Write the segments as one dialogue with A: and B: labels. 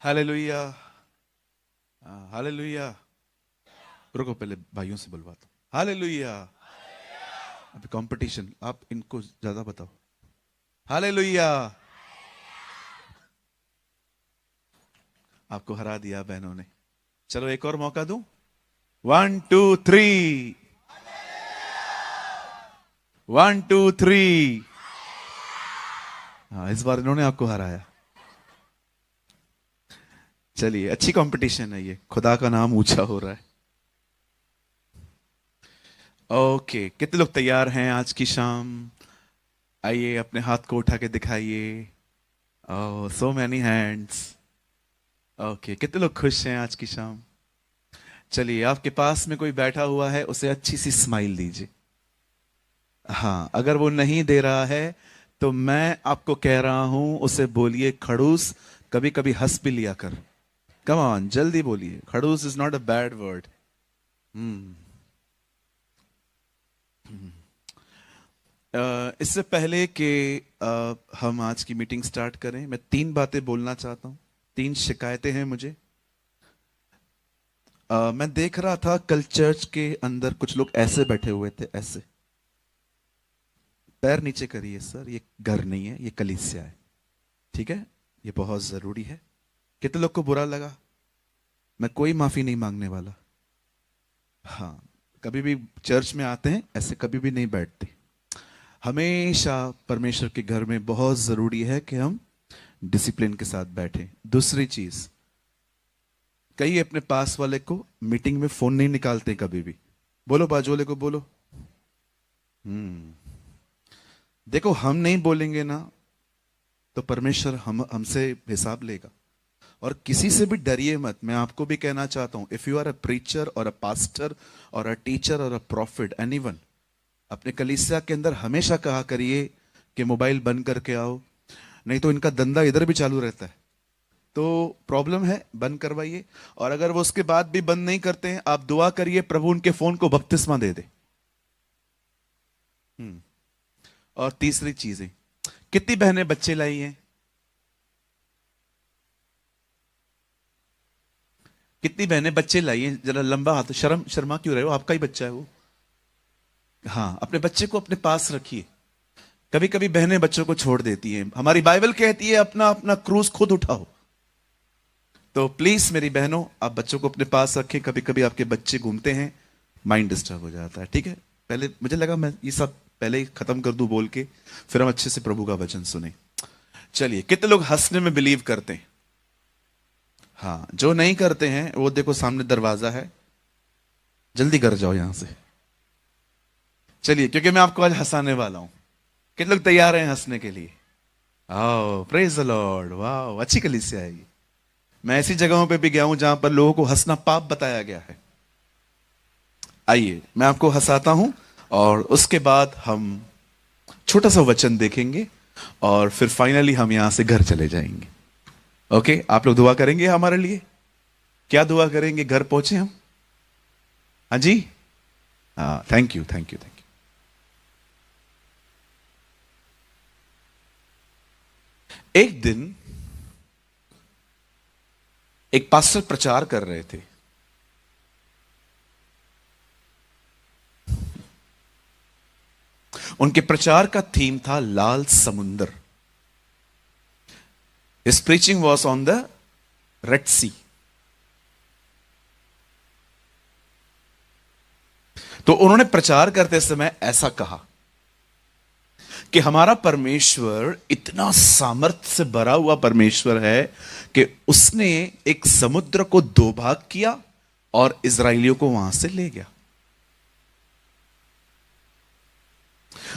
A: Hallelujah. Hallelujah. रुको, पहले भाइयों से बुलवाता हूं। हालेलुया। अभी कंपटीशन, आप इनको ज्यादा बताओ। हालेलुया। आपको हरा दिया बहनों ने। चलो एक और मौका दूं। 1 2 3। 1 2 3। हाँ, इस बार इन्होंने आपको हराया। चलिए, अच्छी कंपटीशन है ये, खुदा का नाम ऊंचा हो रहा है। ओके, कितने लोग तैयार हैं आज की शाम? आइए अपने हाथ को उठा के दिखाइए। ओह, सो मैनी हैंड्स। ओके, कितने लोग खुश हैं आज की शाम? चलिए, आपके पास में कोई बैठा हुआ है, उसे अच्छी सी स्माइल दीजिए। हाँ, अगर वो नहीं दे रहा है तो मैं आपको कह रहा हूं, उसे बोलिए खड़ूस, कभी कभी हंस भी लिया कर। कम ऑन, जल्दी बोलिए, खड़ूस is not a bad word. Hmm. इससे पहले कि हम आज की मीटिंग स्टार्ट करें, मैं 3 बातें बोलना चाहता हूं। 3 शिकायतें हैं मुझे। मैं देख रहा था कल चर्च के अंदर कुछ लोग ऐसे बैठे हुए थे, ऐसे। पैर नीचे करिए सर, ये घर नहीं है, ये कलीसिया है। ठीक है, ये बहुत जरूरी है। कितने लोग को बुरा लगा? मैं कोई माफी नहीं मांगने वाला। हाँ, कभी भी चर्च में आते हैं ऐसे कभी भी नहीं बैठते। हमेशा परमेश्वर के घर में बहुत जरूरी है कि हम डिसिप्लिन के साथ बैठें। दूसरी चीज, कई अपने पास वाले को मीटिंग में फोन नहीं निकालते कभी भी। बोलो बाजू वाले को, बोलो। हम्म। देखो, हम नहीं बोलेंगे ना तो परमेश्वर हमसे हिसाब लेगा। और किसी से भी डरिए मत। मैं आपको भी कहना चाहता हूं, if you are a preacher or a pastor और अ टीचर और अ प्रॉफिट, एनीवन, अपने कलीसिया के अंदर हमेशा कहा करिए कि मोबाइल बंद करके आओ, नहीं तो इनका धंधा इधर भी चालू रहता है। तो प्रॉब्लम है, बंद करवाइए। और अगर वो उसके बाद भी बंद नहीं करते हैं, आप दुआ करिए प्रभु उनके फोन को बपतिस्मा दे दे। हम्म। और तीसरी चीजें, कितनी बहनें बच्चे लाई हैं? कितनी बहनें बच्चे लाई हैं? जरा लंबा हाथ। शर्मा क्यों रहे हो? आपका ही बच्चा है वो। हाँ, अपने बच्चे को अपने पास रखिए। कभी कभी बहनें बच्चों को छोड़ देती हैं। हमारी बाइबल कहती है अपना अपना क्रूस खुद उठाओ। तो प्लीज मेरी बहनों, आप बच्चों को अपने पास रखें। कभी कभी आपके बच्चे घूमते हैं, माइंड डिस्टर्ब हो जाता है। ठीक है, पहले मुझे लगा मैं ये सब पहले ही खत्म कर दूं बोल के, फिर हम अच्छे से प्रभु का वचन सुने। चलिए, कितने लोग हंसने में बिलीव करते हैं? हाँ, जो नहीं करते हैं वो देखो सामने दरवाजा है, जल्दी कर जाओ यहां से। चलिए, क्योंकि मैं आपको आज हंसाने वाला हूं। कितने लोग तैयार हैं हंसने के लिए? आओ, प्रेज द लॉर्ड। वाह, अच्छी कलीसिया है ये। मैं ऐसी जगहों पे भी गया हूं जहां पर लोगों को हंसना पाप बताया गया है। आइए, मैं आपको हंसाता हूं और उसके बाद हम छोटा सा वचन देखेंगे और फिर फाइनली हम यहां से घर चले जाएंगे। ओके, आप लोग दुआ करेंगे हमारे लिए? क्या दुआ करेंगे? घर पहुंचे हम? हाँ जी। हाँ, thank you, thank you, thank you. एक दिन एक पास्टर प्रचार कर रहे थे। उनके प्रचार का थीम था लाल समुंदर। His preaching was on the Red Sea. तो उन्होंने प्रचार करते समय ऐसा कहा कि हमारा परमेश्वर इतना सामर्थ्य से भरा हुआ परमेश्वर है कि उसने एक समुद्र को 2 भाग किया और इजरायलियों को वहां से ले गया।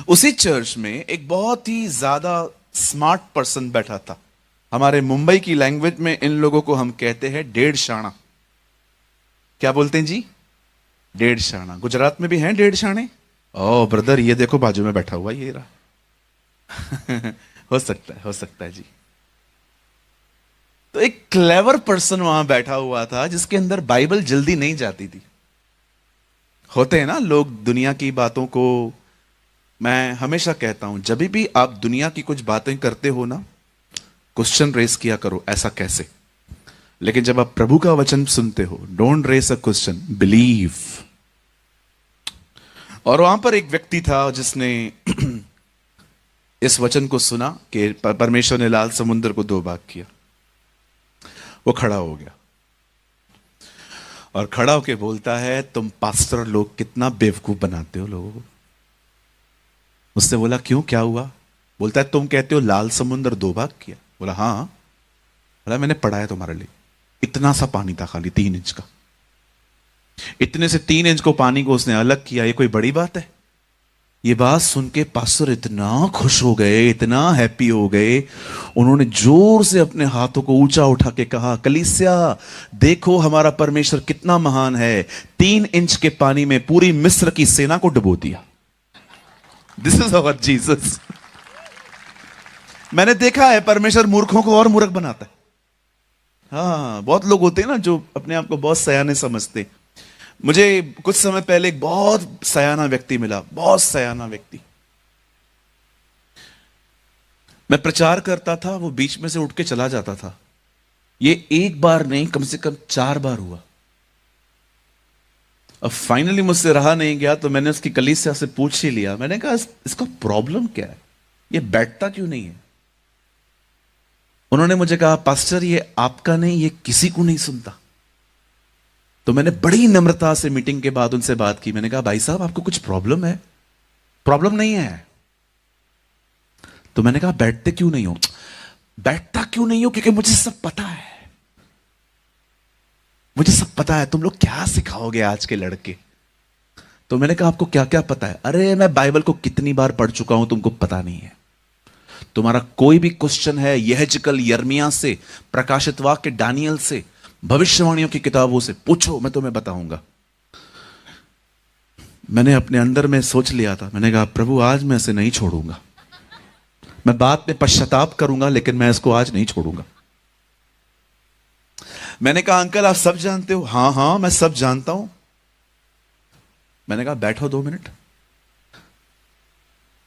A: उसी चर्च में एक बहुत ही ज्यादा स्मार्ट पर्सन बैठा था। हमारे मुंबई की लैंग्वेज में इन लोगों को हम कहते हैं डेढ़ शाना। क्या बोलते हैं जी? डेढ़ शाना। गुजरात में भी हैं डेढ़ शाने? ओ ब्रदर, ये देखो बाजू में बैठा हुआ, ये रहा। हो सकता है, हो सकता है जी। तो एक क्लेवर पर्सन वहां बैठा हुआ था जिसके अंदर बाइबल जल्दी नहीं जाती थी। होते हैं ना लोग दुनिया की बातों को। मैं हमेशा कहता हूं, जब भी आप दुनिया की कुछ बातें करते हो ना, क्वेश्चन रेस किया करो, ऐसा कैसे? लेकिन जब आप प्रभु का वचन सुनते हो, don't raise a question, believe. और वहां पर एक व्यक्ति था जिसने इस वचन को सुना कि परमेश्वर ने लाल समुद्र को दो भाग किया। वो खड़ा हो गया और खड़ा होके बोलता है, तुम पास्टर लोग कितना बेवकूफ बनाते हो लोगों को। उससे बोला, क्यों, क्या हुआ? बोलता है, तुम कहते हो लाल समुद्र दो भाग किया। बोला, हाँ। बोला, मैंने पढ़ा है तुम्हारे लिए। इतना सा पानी था, खाली 3 इंच का। इतने से 3 इंच को पानी को उसने अलग किया। ये कोई बड़ी बात है? ये बात सुन के पास्टर इतना खुश हो गए, इतना हैप्पी हो गए, उन्होंने जोर से अपने हाथों को ऊंचा उठा के कहा, कलीसिया देखो हमारा परमेश्वर कितना महान है, 3 इंच के पानी में पूरी मिस्र की सेना को डुबो दिया। This is our Jesus. मैंने देखा है परमेश्वर मूर्खों को और मूर्ख बनाता है। हाँ, बहुत लोग होते हैं ना जो अपने आप को बहुत सयाने समझते। मुझे कुछ समय पहले एक बहुत सयाना व्यक्ति मिला, बहुत सयाना व्यक्ति। मैं प्रचार करता था, वो बीच में से उठ के चला जाता था। ये एक बार नहीं, कम से कम 4 बार हुआ। अब फाइनली मुझसे रहा नहीं गया, तो मैंने उसकी कलीसिया से पूछ ही लिया। मैंने कहा, इसका प्रॉब्लम क्या है? ये बैठता क्यों नहीं है? उन्होंने मुझे कहा, पास्टर ये आपका नहीं, ये किसी को नहीं सुनता। तो मैंने बड़ी नम्रता से मीटिंग के बाद उनसे बात की। मैंने कहा, भाई साहब आपको कुछ प्रॉब्लम है? प्रॉब्लम नहीं है। तो मैंने कहा, बैठते क्यों नहीं हो? बैठता क्यों नहीं हो? क्योंकि मुझे सब पता है, मुझे सब पता है। तुम लोग क्या सिखाओगे आज के लड़के? तो मैंने कहा, आपको क्या क्या पता है? अरे मैं बाइबल को कितनी बार पढ़ चुका हूं, तुमको पता नहीं है। तुम्हारा कोई भी क्वेश्चन है यहेजकल, यिर्मयाह से, प्रकाशित वाक्य, दानियल से, भविष्यवाणियों की किताबों से पूछो, मैं तुम्हें बताऊंगा। मैंने अपने अंदर में सोच लिया था, मैंने कहा, प्रभु आज मैं इसे नहीं छोड़ूंगा। मैं बाद में पश्चाताप करूंगा, लेकिन मैं इसको आज नहीं छोड़ूंगा। मैंने कहा, अंकल आप सब जानते हो? हाँ हाँ मैं सब जानता हूं। मैंने कहा, बैठो 2 मिनट,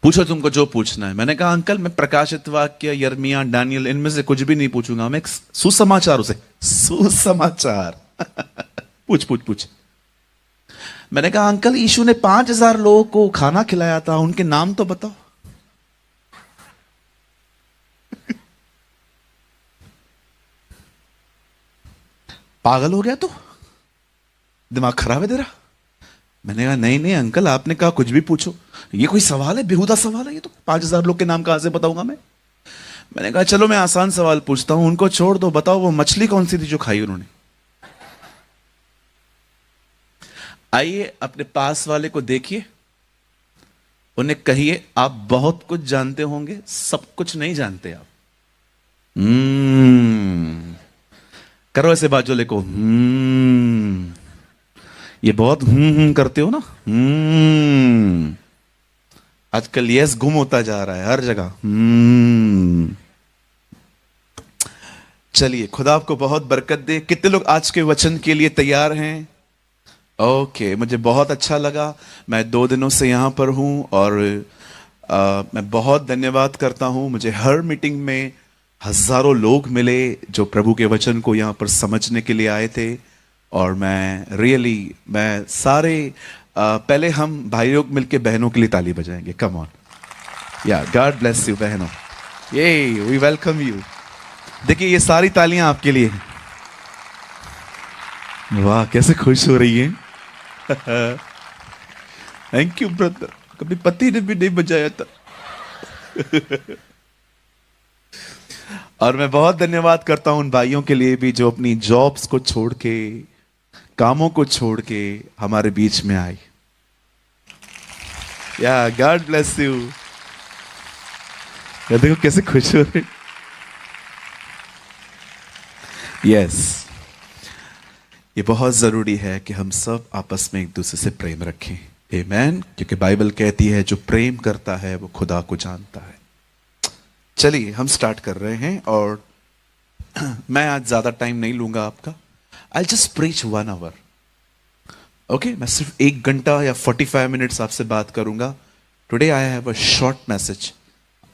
A: पूछो तुमको जो पूछना है। मैंने कहा, अंकल मैं प्रकाशित वाक्य, यिर्मयाह, दानियल, इनमें से कुछ भी नहीं पूछूंगा। मैं एक सुसमाचार, उसे सुसमाचार पूछ पूछ पूछ। मैंने कहा, अंकल यीशु ने 5000 लोगों को खाना खिलाया था, उनके नाम तो बताओ। पागल हो गया तो? दिमाग खराब है तेरा? मैंने कहा, नहीं नहीं अंकल, आपने कहा कुछ भी पूछो। ये कोई सवाल है? बेहुदा सवाल है ये तो। 5000 लोग के नाम कहां से बताऊंगा मैं? मैंने कहा, चलो मैं आसान सवाल पूछता हूं, उनको छोड़ दो। बताओ वो मछली कौन सी थी जो खाई उन्होंने? आइए अपने पास वाले को देखिए, उन्हें कहिए, आप बहुत कुछ जानते होंगे, सब कुछ नहीं जानते आप। करो ऐसे बाजूले को, ये बहुत करते हो ना। आजकल यस गुम होता जा रहा है हर जगह। चलिए, खुदा आपको बहुत बरकत दे। कितने लोग आज के वचन के लिए तैयार हैं? ओके, मुझे बहुत अच्छा लगा। मैं 2 दिनों से यहां पर हूं और मैं बहुत धन्यवाद करता हूं। मुझे हर मीटिंग में हजारों लोग मिले जो प्रभु के वचन को यहां पर समझने के लिए आए थे। और मैं सारे पहले हम भाई लोग मिलके बहनों के लिए ताली बजाएंगे। कम ऑन, या गॉड ब्लेस यू बहनों, ये वी वेलकम यू। देखिए ये सारी तालियां आपके लिए हैं। वाह कैसे खुश हो रही है। थैंक यू ब्रदर, कभी पति ने भी नहीं बजाया था। और मैं बहुत धन्यवाद करता हूं उन भाइयों के लिए भी जो अपनी जॉब्स को छोड़ के, कामों को छोड़ के हमारे बीच में आए। या गॉड ब्लेस यू। देखो कैसे खुश हो रहे। यस, ये बहुत जरूरी है कि हम सब आपस में एक दूसरे से प्रेम रखें। आमीन। क्योंकि बाइबल कहती है जो प्रेम करता है वो खुदा को जानता है। चलिए हम स्टार्ट कर रहे हैं और मैं आज ज्यादा टाइम नहीं लूंगा आपका। I just preach 1 hour. Okay, मैं सिर्फ 1 घंटा या 45 मिनट्स आपसे बात करूंगा। Today I have a short message.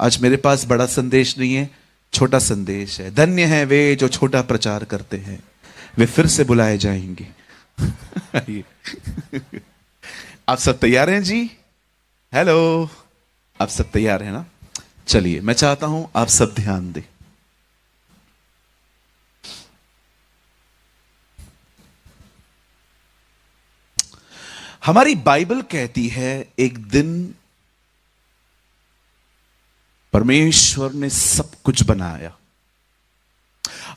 A: आज मेरे पास बड़ा संदेश नहीं है, छोटा संदेश है। धन्य है वे जो छोटा प्रचार करते हैं, वे फिर से बुलाए जाएंगे। आप सब तैयार हैं जी? हेलो, आप सब तैयार हैं ना? चलिए, मैं चाहता हूं आप सब ध्यान दें। हमारी बाइबल कहती है एक दिन परमेश्वर ने सब कुछ बनाया।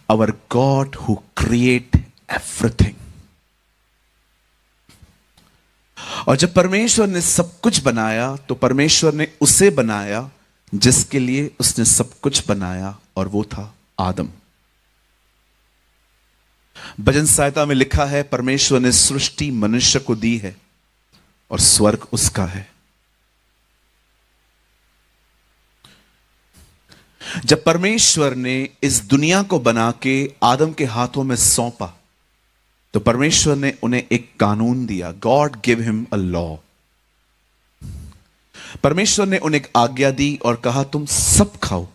A: Our God who create everything। और जब परमेश्वर ने सब कुछ बनाया तो परमेश्वर ने उसे बनाया जिसके लिए उसने सब कुछ बनाया, और वो था आदम। भजन संहिता में लिखा है, परमेश्वर ने सृष्टि मनुष्य को दी है और स्वर्ग उसका है। जब परमेश्वर ने इस दुनिया को बना के आदम के हाथों में सौंपा तो परमेश्वर ने उन्हें एक कानून दिया। God give him a law. परमेश्वर ने उन्हें एक आज्ञा दी और कहा तुम सब खाओ,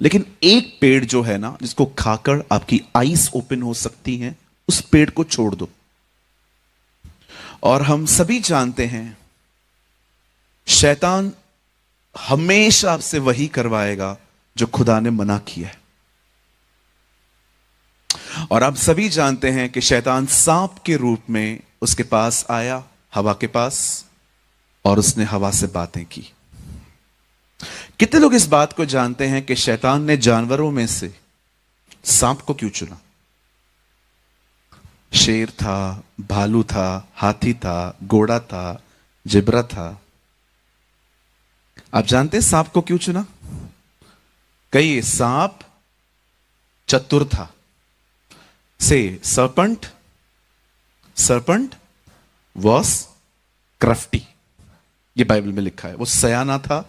A: लेकिन एक पेड़ जो है ना, जिसको खाकर आपकी आईज ओपन हो सकती हैं, उस पेड़ को छोड़ दो। और हम सभी जानते हैं शैतान हमेशा आपसे वही करवाएगा जो खुदा ने मना किया है। और आप सभी जानते हैं कि शैतान सांप के रूप में उसके पास आया, हवा के पास, और उसने हवा से बातें की। कितने लोग इस बात को जानते हैं कि शैतान ने जानवरों में से सांप को क्यों चुना? शेर था, भालू था, हाथी था, घोड़ा था, जिब्रा था। आप जानते हैं सांप को क्यों चुना? कई सांप चतुर था। से सर्पेंट वॉज क्रफ्टी, ये बाइबल में लिखा है। वो सयाना था।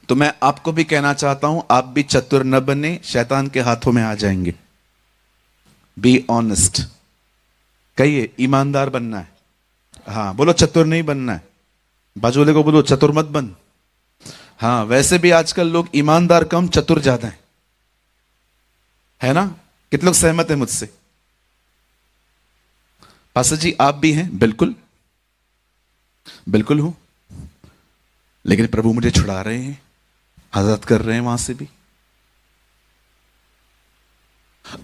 A: तो मैं आपको भी कहना चाहता हूं, आप भी चतुर न बने, शैतान के हाथों में आ जाएंगे। बी ऑनेस्ट, कहिए ईमानदार बनना है। हाँ बोलो, चतुर नहीं बनना है। बाजूले को बोलो चतुर मत बन। हाँ, वैसे भी आजकल लोग ईमानदार कम, चतुर ज्यादा है ना? कितने लोग सहमत हैं मुझसे? पास्टर जी आप भी हैं? बिल्कुल बिल्कुल हूं, लेकिन प्रभु मुझे छुड़ा रहे हैं, आजाद कर रहे हैं वहां से भी।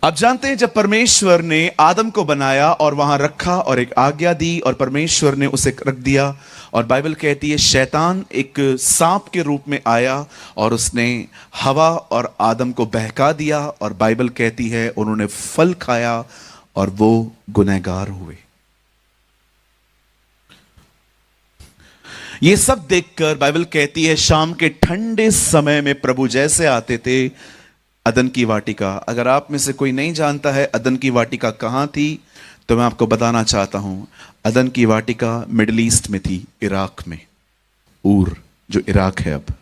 A: आप जानते हैं जब परमेश्वर ने आदम को बनाया और वहां रखा और एक आज्ञा दी और परमेश्वर ने उसे रख दिया, और बाइबल कहती है शैतान एक सांप के रूप में आया और उसने हवा और आदम को बहका दिया, और बाइबल कहती है उन्होंने फल खाया और वो गुनहगार हुए। ये सब देखकर बाइबल कहती है शाम के ठंडे समय में प्रभु जैसे आते थे अदन की वाटिका। अगर आप में से कोई नहीं जानता है अदन की वाटिका कहां थी, तो मैं आपको बताना चाहता हूं। अदन की वाटिका मिडिल ईस्ट में थी, इराक में। ऊर जो इराक है अब,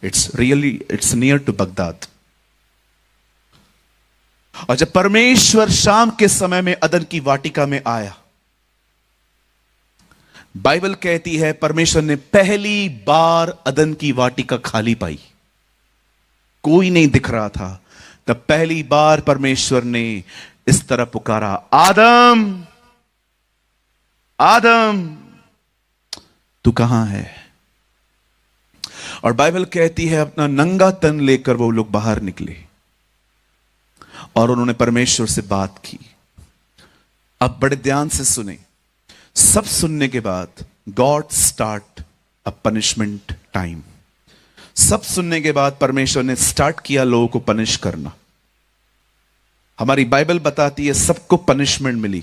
A: इट्स नियर टू बगदाद। और जब परमेश्वर शाम के समय में अदन की वाटिका में आया, बाइबल कहती है परमेश्वर ने पहली बार अदन की वाटिका खाली पाई। कोई नहीं दिख रहा था। तब पहली बार परमेश्वर ने इस तरह पुकारा, आदम आदम तू कहां है? और बाइबल कहती है अपना नंगा तन लेकर वो लोग बाहर निकले और उन्होंने परमेश्वर से बात की। अब बड़े ध्यान से सुने। सब सुनने के बाद God start a punishment time. सब सुनने के बाद परमेश्वर ने स्टार्ट किया लोगों को पनिश करना। हमारी बाइबल बताती है सबको पनिशमेंट मिली,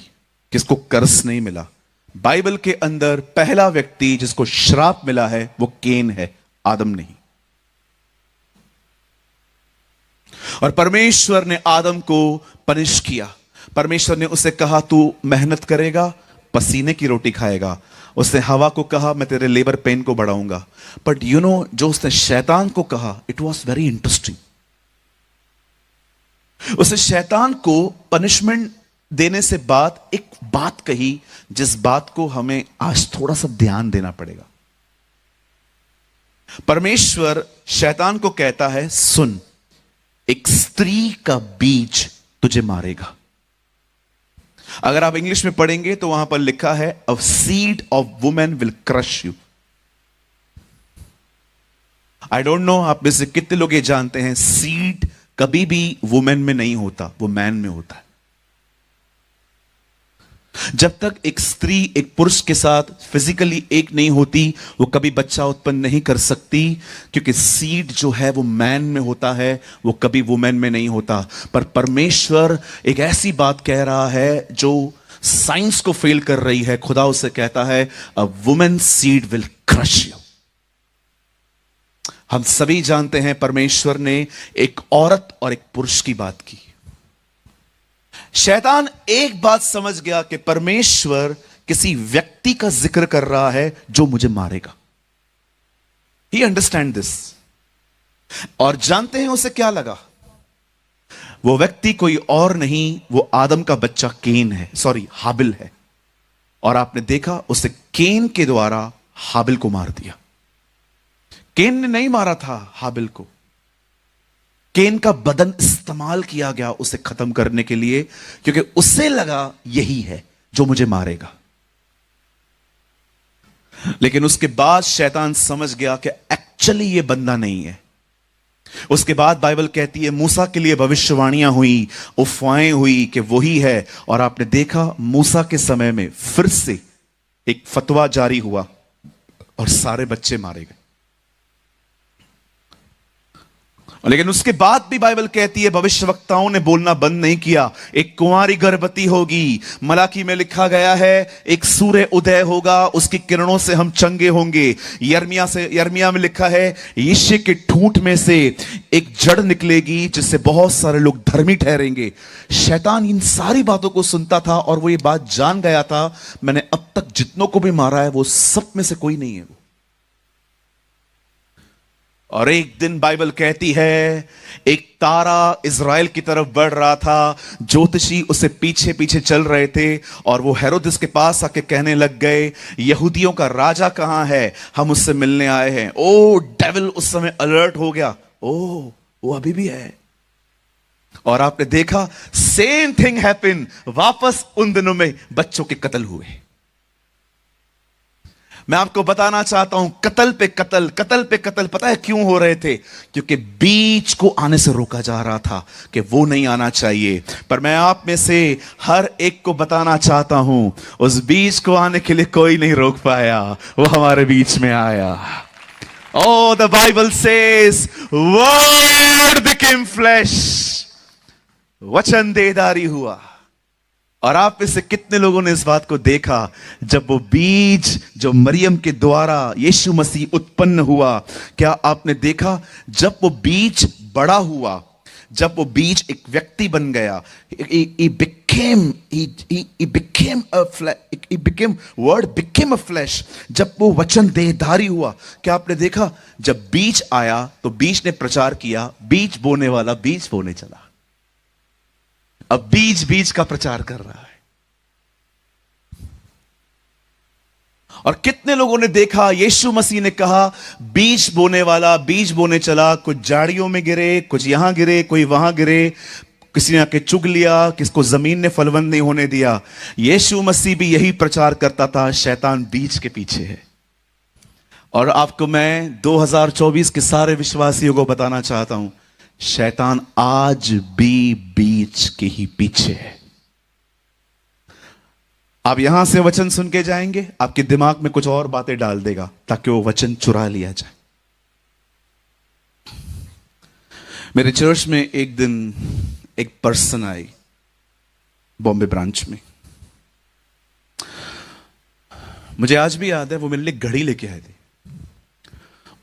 A: किसको कर्स नहीं मिला। बाइबल के अंदर पहला व्यक्ति जिसको श्राप मिला है वो केन है, आदम नहीं। और परमेश्वर ने आदम को पनिश किया। परमेश्वर ने उसे कहा तू मेहनत करेगा, पसीने की रोटी खाएगा। उसने हवा को कहा मैं तेरे लेबर पेन को बढ़ाऊंगा। बट यू नो, जो उसने शैतान को कहा, इट वॉज वेरी इंटरेस्टिंग। उसने शैतान को पनिशमेंट देने से बाद एक बात कही जिस बात को हमें आज थोड़ा सा ध्यान देना पड़ेगा। परमेश्वर शैतान को कहता है, सुन, एक स्त्री का बीज तुझे मारेगा। अगर आप इंग्लिश में पढ़ेंगे तो वहां पर लिखा है, a seed of women will crush you. I don't know आप में से कितने लोग ये जानते हैं, सीड कभी भी वुमेन में नहीं होता, वो मैन में होता है। जब तक एक स्त्री एक पुरुष के साथ फिजिकली एक नहीं होती, वो कभी बच्चा उत्पन्न नहीं कर सकती, क्योंकि सीड जो है वो मैन में होता है, वो कभी वुमेन में नहीं होता। पर परमेश्वर एक ऐसी बात कह रहा है जो साइंस को फेल कर रही है। खुदा उसे कहता है, a women seed will crush you. हम सभी जानते हैं परमेश्वर ने एक औरत और एक पुरुष की बात की। शैतान एक बात समझ गया कि परमेश्वर किसी व्यक्ति का जिक्र कर रहा है जो मुझे मारेगा। ही अंडरस्टैंड दिस। और जानते हैं उसे क्या लगा? वो व्यक्ति कोई और नहीं, वो आदम का बच्चा केन है, सॉरी हाबिल है। और आपने देखा उसे केन के द्वारा हाबिल को मार दिया। केन ने नहीं मारा था हाबिल को, केन का बदन इस्तेमाल किया गया उसे खत्म करने के लिए, क्योंकि उसे लगा यही है जो मुझे मारेगा। लेकिन उसके बाद शैतान समझ गया कि एक्चुअली ये बंदा नहीं है। उसके बाद बाइबल कहती है मूसा के लिए भविष्यवाणियां हुई, अफवाहें हुई कि वही है। और आपने देखा मूसा के समय में फिर से एक फतवा जारी हुआ और सारे बच्चे मारे गए। लेकिन उसके बाद भी बाइबल कहती है भविष्यवक्ताओं ने बोलना बंद नहीं किया। एक कुंवारी गर्भवती होगी, मलाकी में लिखा गया है एक सूर्य उदय होगा, उसकी किरणों से हम चंगे होंगे। यर्मिया में लिखा है यिशै के ठूंठ में से एक जड़ निकलेगी जिससे बहुत सारे लोग धर्मी ठहरेंगे। शैतान इन सारी बातों को सुनता था और वो ये बात जान गया था, मैंने अब तक जितनों को भी मारा है वो सब में से कोई नहीं है वो। और एक दिन बाइबल कहती है एक तारा इज़राइल की तरफ बढ़ रहा था, ज्योतिषी उसे पीछे पीछे चल रहे थे और वो हेरोदिस के पास आके कहने लग गए, यहूदियों का राजा कहां है, हम उससे मिलने आए हैं। ओ डेविल उस समय अलर्ट हो गया, ओ वो अभी भी है। और आपने देखा सेम थिंग हैपन, वापस उन दिनों में बच्चों के कत्ल हुए। मैं आपको बताना चाहता हूं कत्ल पे कत्ल, कत्ल पे कत्ल। पता है क्यों हो रहे थे? क्योंकि बीज को आने से रोका जा रहा था कि वो नहीं आना चाहिए। पर मैं आप में से हर एक को बताना चाहता हूं उस बीज को आने के लिए कोई नहीं रोक पाया, वो हमारे बीच में आया। Oh, the Bible says, Word became flesh. वचन देहधारी हुआ। और आप में से कितने लोगों ने इस बात को देखा जब वो बीज जो मरियम के द्वारा यीशु मसीह उत्पन्न हुआ? क्या आपने देखा जब वो बीज बड़ा हुआ, जब वो बीज एक व्यक्ति बन गया, word became a flesh, जब वो वचन देहधारी हुआ, क्या आपने देखा जब बीज आया तो बीज ने प्रचार किया, बीज बोने वाला बीज बोने चला। अब बीज बीज का प्रचार कर रहा है। और कितने लोगों ने देखा यीशु मसीह ने कहा बीज बोने वाला बीज बोने चला, कुछ झाड़ियों में गिरे, कुछ यहां गिरे, कोई वहां गिरे, किसी ने आके चुग लिया, किसको जमीन ने फलवंत नहीं होने दिया। यीशु मसीह भी यही प्रचार करता था, शैतान बीज के पीछे है। और आपको मैं 2024 के सारे विश्वासियों को बताना चाहता हूं, शैतान आज भी बीज के ही पीछे है। आप यहां से वचन सुन के जाएंगे, आपके दिमाग में कुछ और बातें डाल देगा ताकि वो वचन चुरा लिया जाए। मेरे चर्च में एक दिन एक पर्सन आई बॉम्बे ब्रांच में, मुझे आज भी याद है, वो मेरे लिए घड़ी लेके आए थे।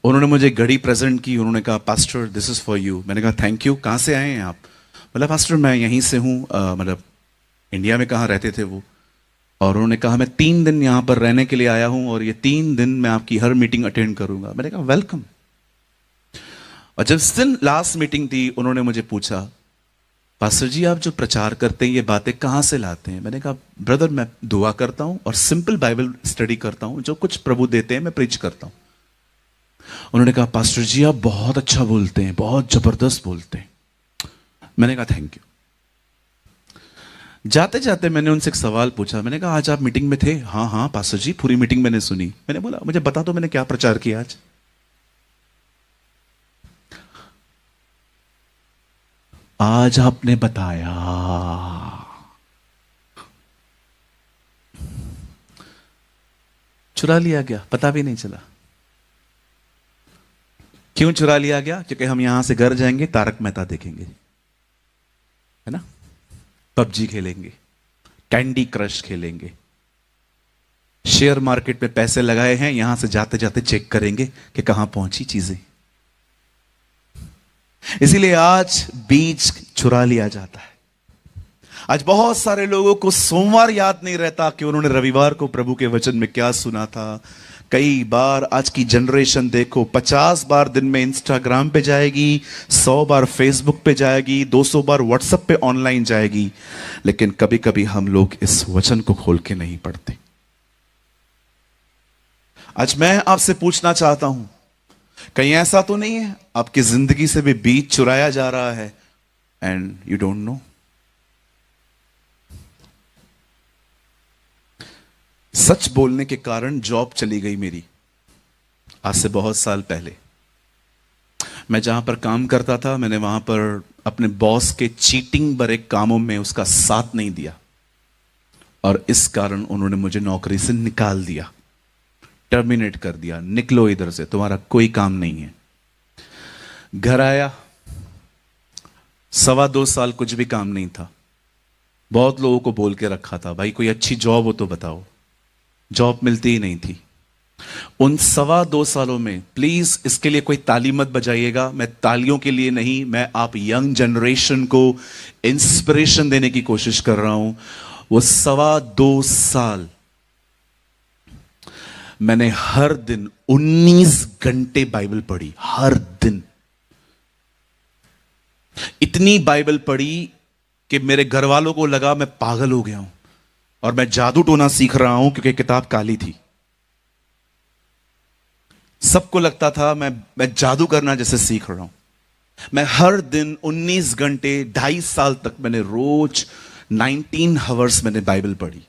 A: उन्होंने मुझे घड़ी प्रेजेंट की, उन्होंने कहा pastor this is for you. मैंने कहा थैंक यू, कहाँ से आए हैं आप? मतलब पास्टर मैं यहीं से हूँ, मतलब इंडिया में कहाँ रहते थे वो। और उन्होंने कहा मैं 3 दिन यहाँ पर रहने के लिए आया हूँ और ये 3 दिन मैं आपकी हर मीटिंग अटेंड करूंगा। मैंने कहा वेलकम। और जब इस दिन लास्ट मीटिंग थी, उन्होंने मुझे पूछा पास्टर जी आप जो प्रचार करते हैं ये बातें कहाँ से लाते हैं? मैंने कहा ब्रदर मैं दुआ करता हूँ और सिंपल बाइबल स्टडी करता हूँ, जो कुछ प्रभु देते हैं मैं प्रीच करता हूँ। उन्होंने कहा पास्टर जी आप बहुत अच्छा बोलते हैं, बहुत जबरदस्त बोलते हैं। मैंने कहा थैंक यू। जाते जाते मैंने उनसे एक सवाल पूछा। मैंने कहा आज आप मीटिंग में थे? हाँ हाँ पास्टर जी पूरी मीटिंग मैंने सुनी। मैंने बोला मुझे बता दो मैंने क्या प्रचार किया आज। आज आपने बताया। चुरा लिया गया, पता भी नहीं चला। क्यों चुरा लिया गया? क्योंकि हम यहां से घर जाएंगे, तारक मेहता देखेंगे, है ना, पबजी खेलेंगे, कैंडी क्रश खेलेंगे, शेयर मार्केट में पैसे लगाए हैं, यहां से जाते जाते चेक करेंगे कि कहां पहुंची चीजें। इसीलिए आज बीज चुरा लिया जाता है। आज बहुत सारे लोगों को सोमवार याद नहीं रहता कि उन्होंने रविवार को प्रभु के वचन में क्या सुना था। कई बार आज की जनरेशन देखो 50 बार दिन में इंस्टाग्राम पे जाएगी, 100 बार फेसबुक पे जाएगी, 200 बार व्हाट्सएप पे ऑनलाइन जाएगी, लेकिन कभी कभी हम लोग इस वचन को खोल के नहीं पढ़ते। आज मैं आपसे पूछना चाहता हूं, कहीं ऐसा तो नहीं है आपकी जिंदगी से भी बीज चुराया जा रहा है एंड यू डोंट नो? सच बोलने के कारण जॉब चली गई मेरी, आज से बहुत साल पहले। मैं जहां पर काम करता था, मैंने वहां पर अपने बॉस के चीटिंग भरे कामों में उसका साथ नहीं दिया और इस कारण उन्होंने मुझे नौकरी से निकाल दिया, टर्मिनेट कर दिया। निकलो इधर से, तुम्हारा कोई काम नहीं है। घर आया, 2.25 साल कुछ भी काम नहीं था। बहुत लोगों को बोल के रखा था भाई कोई अच्छी जॉब हो तो बताओ, जॉब मिलती ही नहीं थी। उन 2.25 सालों में, प्लीज इसके लिए कोई ताली मत बजाइएगा, मैं तालियों के लिए नहीं, मैं आप यंग जनरेशन को इंस्पिरेशन देने की कोशिश कर रहा हूं। वो 2.25 साल मैंने हर दिन 19 घंटे बाइबल पढ़ी, हर दिन। इतनी बाइबल पढ़ी कि मेरे घर वालों को लगा मैं पागल हो गया हूं और मैं जादू टोना सीख रहा हूं क्योंकि किताब काली थी। सबको लगता था मैं जादू करना जैसे सीख रहा हूं। मैं हर दिन 19 घंटे, 2.5 साल तक मैंने रोज 19 आवर्स मैंने बाइबल पढ़ी।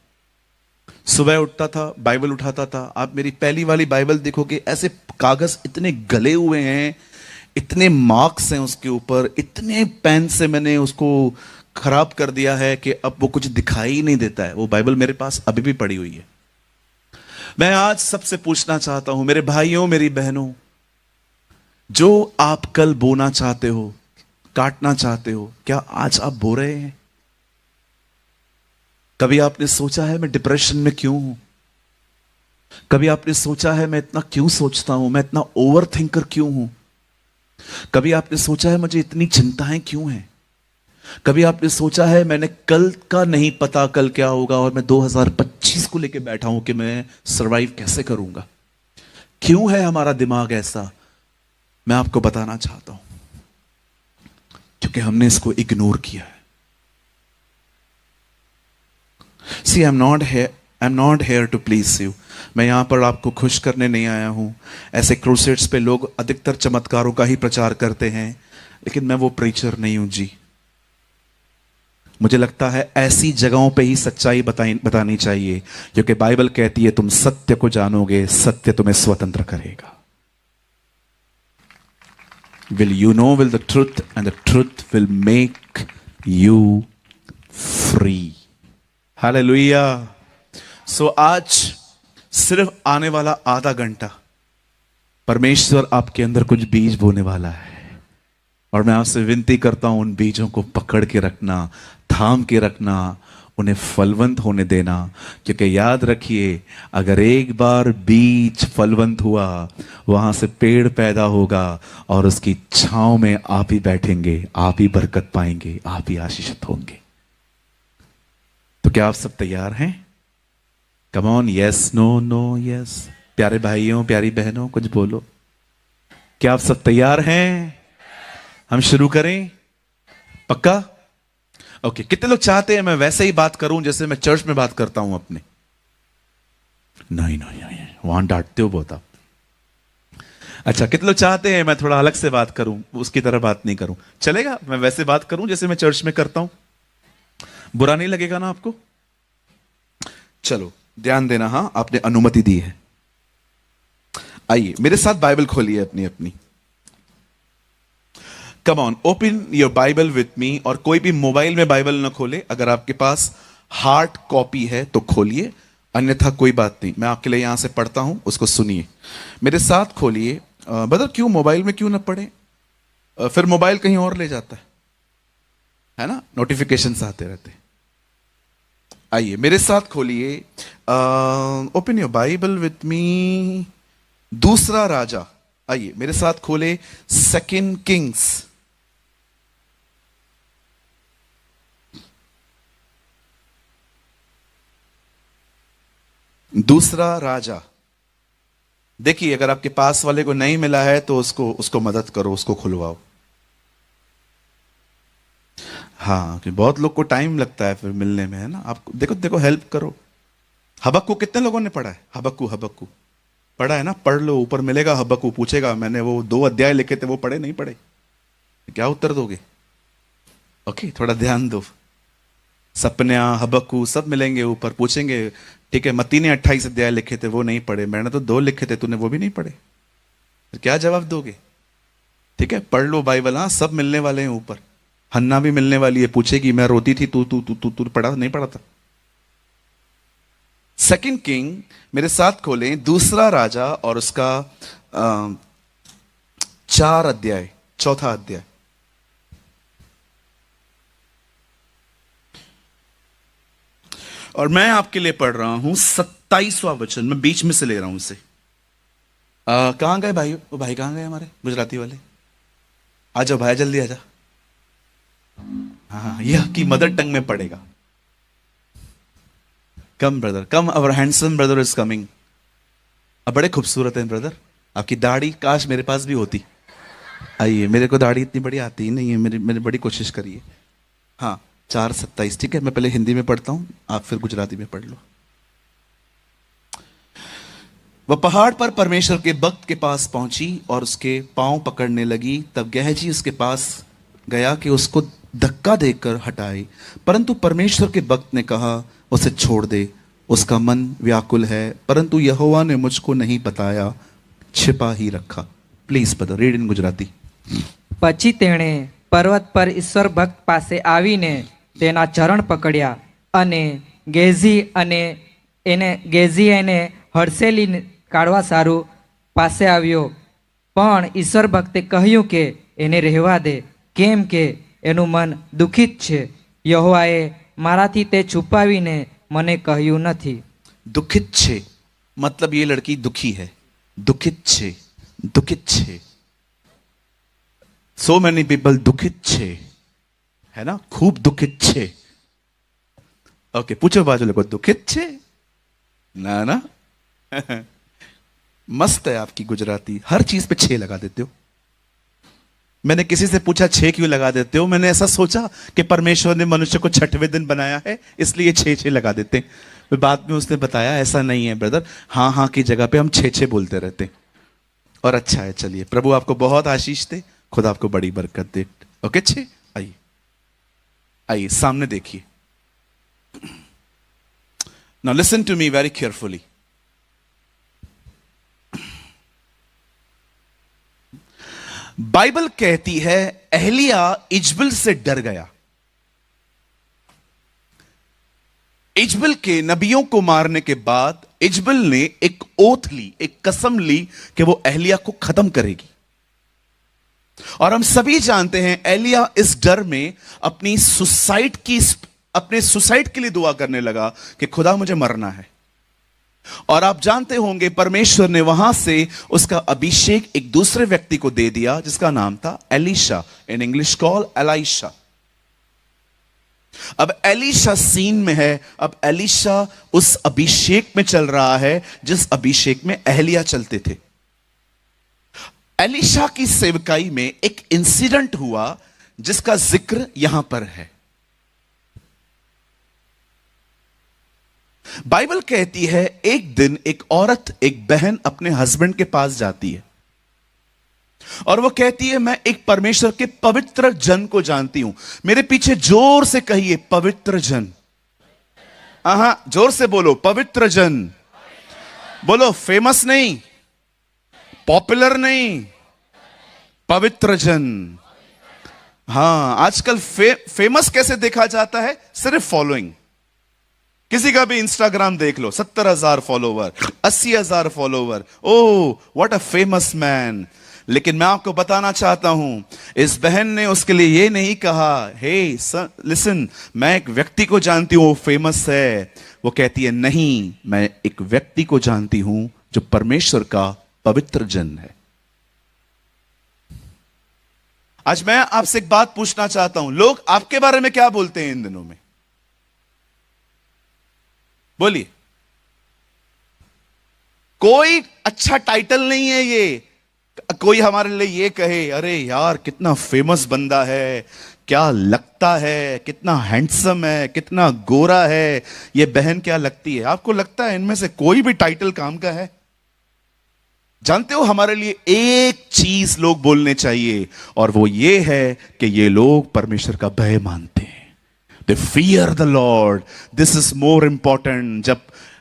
A: सुबह उठता था, बाइबल उठाता था। आप मेरी पहली वाली बाइबल देखोगे, ऐसे कागज इतने गले हुए हैं, इतने मार्क्स हैं उसके ऊपर, इतने पेन से मैंने उसको खराब कर दिया है कि अब वो कुछ दिखाई ही नहीं देता है। वो बाइबल मेरे पास अभी भी पड़ी हुई है। मैं आज सबसे पूछना चाहता हूं, मेरे भाइयों मेरी बहनों, जो आप कल बोना चाहते हो, काटना चाहते हो, क्या आज आप बो रहे हैं? कभी आपने सोचा है मैं डिप्रेशन में क्यों हूं? कभी आपने सोचा है मैं इतना क्यों सोचता हूं, मैं इतना ओवर थिंकर क्यों हूं? कभी आपने सोचा है मुझे इतनी चिंताएं क्यों हैं? कभी आपने सोचा है मैंने कल का नहीं पता कल क्या होगा और मैं 2025 को लेके बैठा हूं कि मैं सरवाइव कैसे करूंगा? क्यों है हमारा दिमाग ऐसा? मैं आपको बताना चाहता हूं, क्योंकि हमने इसको इग्नोर किया है। See, I'm not here to please you. मैं यहां पर आपको खुश करने नहीं आया हूं। ऐसे क्रूसेड्स पे लोग अधिकतर चमत्कारों का ही प्रचार करते हैं, लेकिन मैं वो प्रीचर नहीं हूं जी। मुझे लगता है ऐसी जगहों पे ही सच्चाई बतानी चाहिए, क्योंकि बाइबल कहती है तुम सत्य को जानोगे, सत्य तुम्हें स्वतंत्र करेगा। Will you know will the truth and the truth will make you free. Hallelujah. So आज सिर्फ आने वाला आधा घंटा परमेश्वर आपके अंदर कुछ बीज बोने वाला है, और मैं आपसे विनती करता हूं उन बीजों को पकड़ के रखना, थाम के रखना, उन्हें फलवंत होने देना। क्योंकि याद रखिए, अगर एक बार बीज फलवंत हुआ, वहां से पेड़ पैदा होगा और उसकी छांव में आप ही बैठेंगे, आप ही बरकत पाएंगे, आप ही आशीषित होंगे। तो क्या आप सब तैयार हैं? Come on, yes, no, no, yes. प्यारे भाइयों प्यारी बहनों कुछ बोलो। क्या आप सब तैयार हैं? हम शुरू करें? पक्का? ओके। कितने लोग चाहते हैं मैं वैसे ही बात करूं जैसे मैं चर्च में बात करता हूं अपने? नहीं, वहां डांटते हो बहुत आप। अच्छा, कितने लोग चाहते हैं मैं थोड़ा अलग से बात करूं, उसकी तरह बात नहीं करूं? चलेगा, मैं वैसे बात करूं जैसे मैं चर्च में करता हूं? बुरा नहीं लगेगा ना आपको? चलो ध्यान देना, हां आपने अनुमति दी है। आइए मेरे साथ बाइबल खोलिए अपनी अपनी। Come on, open your Bible with me. और कोई भी मोबाइल में बाइबल ना खोले, अगर आपके पास हार्ड कॉपी है तो खोलिए, अन्यथा कोई बात नहीं, मैं आपके लिए यहां से पढ़ता हूं, उसको सुनिए। मेरे साथ खोलिए। ब्रदर क्यों मोबाइल में क्यों ना पढ़े? फिर मोबाइल कहीं और ले जाता है ना, नोटिफिकेशंस आते रहते हैं। आइए मेरे साथ खोलिए, open your Bible with me, दूसरा राजा। आइए मेरे साथ खोले सेकंड किंग्स। दूसरा राजा। देखिए अगर आपके पास वाले को नहीं मिला है तो उसको उसको मदद करो, उसको खुलवाओ। हाँ कि बहुत लोग को टाइम लगता है फिर मिलने में, है ना। आप देखो देखो, हेल्प करो। हबक्कू कितने लोगों ने पढ़ा है? हबक्कू हबक्कू पढ़ा है ना? पढ़ लो, ऊपर मिलेगा। हबक्कू पूछेगा मैंने वो 2 अध्याय लिखे थे, वो पढ़े नहीं पढ़े? क्या उत्तर दोगे? ओके, थोड़ा ध्यान दो। सपन्या, हबक्कू सब मिलेंगे ऊपर, पूछेंगे ठीक है मत्ती ने 28 अध्याय लिखे थे, वो नहीं पढ़े, मैंने तो 2 लिखे थे, तूने वो भी नहीं पढ़े, फिर क्या जवाब दोगे? ठीक है, पढ़ लो बाइबल। हाँ सब मिलने वाले हैं ऊपर। हन्ना भी मिलने वाली है, पूछेगी मैं रोती थी, तू तू तू तू तू पढ़ा नहीं पढ़ा था? सेकंड किंग मेरे साथ खोलें, दूसरा राजा और उसका 4 अध्याय, चौथा अध्याय। और मैं आपके लिए पढ़ रहा हूं 27वां वचन, मैं बीच में से ले रहा हूं इसे। कहां गए भाई? वो भाई कहां गए हमारे गुजराती वाले? आ जाओ भाई, जल्दी आ जा। हाँ यह की मदर टंग में पढ़ेगा। Come brother come, our handsome brother is coming. अब बड़े खूबसूरत हैं ब्रदर, आपकी दाढ़ी काश मेरे पास भी होती। आइए, मेरे को दाढ़ी इतनी बड़ी आती ही नहीं है, मेरी बड़ी कोशिश करिए। हाँ 4:27, ठीक है। मैं पहले हिंदी में पढ़ता हूं, आप फिर गुजराती में पढ़ लो। वह पहाड़ पर परमेश्वर के भक्त के पास पहुंची और उसके पांव पकड़ने लगी। तब गेहजी उसके पास गया कि उसको धक्का देकर हटाए, परंतु परमेश्वर के भक्त ने कहा उसे छोड़ दे, उसका मन व्याकुल है, परंतु यहोवा ने मुझको नहीं बताया, छिपा ही रखा। Please brother read in Gujarati.
B: પછી તેણે પર્વત પર ઈશ્વર ભક્ત પાસે આવીને તેના ચરણ પકડ્યા અને ગેઝી એને હડસેલી કાઢવા સારું પાસે આવ્યો, પણ ઈશ્વર ભક્તે કહ્યું કે એને રહેવા દે, કેમ કે એનું મન દુઃખિત છે. યહોવાએ મારાથી તે છુપાવીને મને કહ્યું નથી.
A: दुखित छे मतलब ये लड़की दुखी है। दुखित छे, दुखित छे। सो मेनी पीपल दुखित छे, है ना, खूब दुखित छे। ओके, पूछो बाजू लोगों, दुखित छे ना ना मस्त है आपकी गुजराती, हर चीज पे 6 लगा देते हो। मैंने किसी से पूछा 6 क्यों लगा देते हो? मैंने ऐसा सोचा कि परमेश्वर ने मनुष्य को 6वें दिन बनाया है, इसलिए 6 लगा देते हैं। फिर बाद में उसने बताया ऐसा नहीं है ब्रदर, हाँ हाँ की जगह पे हम 6 बोलते रहते हैं। और अच्छा है, चलिए प्रभु आपको बहुत आशीष दे, खुदा आपको बड़ी बरकत दे। ओके 6। आइए आइए सामने देखिए। Now listen to me very carefully. Bible कहती है एलिया इजबल से डर गया। इजबल के नबियों को मारने के बाद इजबल ने एक ओथ ली, एक कसम ली कि वो एलिया को खत्म करेगी। और हम सभी जानते हैं एलिया इस डर में अपने सुसाइड के लिए दुआ करने लगा कि खुदा मुझे मरना है। और आप जानते होंगे परमेश्वर ने वहां से उसका अभिषेक एक दूसरे व्यक्ति को दे दिया जिसका नाम था Elisha, in English call Elisha. अब एलीशा सीन में है, अब एलीशा उस अभिषेक में चल रहा है जिस अभिषेक में एलिया चलते थे। एलीशा की सेवकाई में एक इंसिडेंट हुआ जिसका जिक्र यहां पर है। बाइबल कहती है एक दिन एक औरत, एक बहन अपने हस्बैंड के पास जाती है और वो कहती है मैं एक परमेश्वर के पवित्र जन को जानती हूं। मेरे पीछे जोर से कहिए, पवित्र जन। जोर से बोलो, पवित्र जन। बोलो, फेमस नहीं, पॉपुलर नहीं, पवित्र जन। हाँ, आजकल फेमस कैसे देखा जाता है? सिर्फ फॉलोइंग। किसी का भी इंस्टाग्राम देख लो, 70,000 follower, 80,000 follower. Oh, what a famous man. लेकिन मैं आपको बताना चाहता हूं, इस बहन ने उसके लिए ये नहीं कहा, हे लिसन, मैं एक व्यक्ति को जानती हूं, वो फेमस है। वो कहती है नहीं, मैं एक व्यक्ति को जानती हूं जो परमेश्वर का पवित्र जन है। आज मैं आपसे एक बात पूछना चाहता हूं, लोग आपके बारे में क्या बोलते हैं इन दिनों में? बोलिए। कोई अच्छा टाइटल नहीं है ये। कोई हमारे लिए ये कहे, अरे यार कितना फेमस बंदा है, क्या लगता है, कितना हैंडसम है, कितना गोरा है, ये बहन क्या लगती है। आपको लगता है इनमें से कोई भी टाइटल काम का है? जानते हो, हमारे लिए एक चीज लोग बोलने चाहिए, और वो ये है कि ये लोग परमेश्वर का भय मानते हैं। They fear the Lord. This is more important.